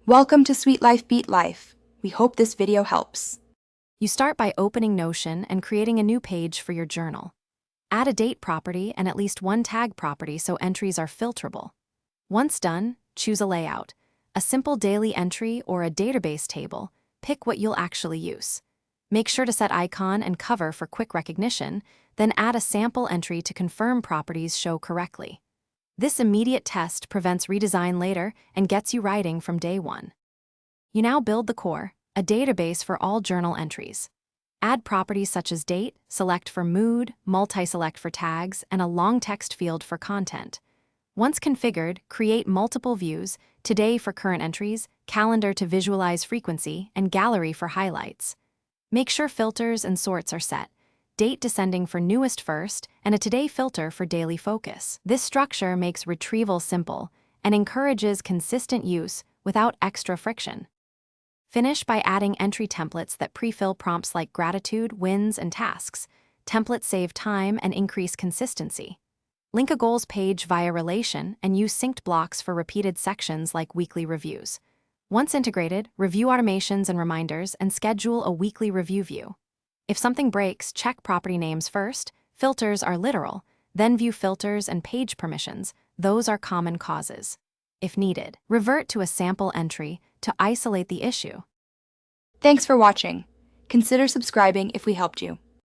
Welcome to Sweet Life Beat Life. We hope this video helps. You start by opening Notion and creating a new page for your journal. Add a date property and at least one tag property so entries are filterable. Once done, choose a layout, a simple daily entry or a database table. Pick what you'll actually use. Make sure to set icon and cover for quick recognition, then add a sample entry to confirm properties show correctly. This immediate test prevents redesign later and gets you writing from day one. You now build the core, a database for all journal entries. Add properties such as date, select for mood, multi-select for tags, and a long text field for content. Once configured, create multiple views, today for current entries, calendar to visualize frequency, and gallery for highlights. Make sure filters and sorts are set. Date descending for newest first, and a today filter for daily focus. This structure makes retrieval simple and encourages consistent use without extra friction. Finish by adding entry templates that pre-fill prompts like gratitude, wins, and tasks. Templates save time and increase consistency. Link a goals page via relation and use synced blocks for repeated sections like weekly reviews. Once integrated, review automations and reminders and schedule a weekly review view. If something breaks, check property names first. Filters are literal, then view filters and page permissions. Those are common causes. If needed, revert to a sample entry to isolate the issue. Thanks for watching. Consider subscribing if we helped you.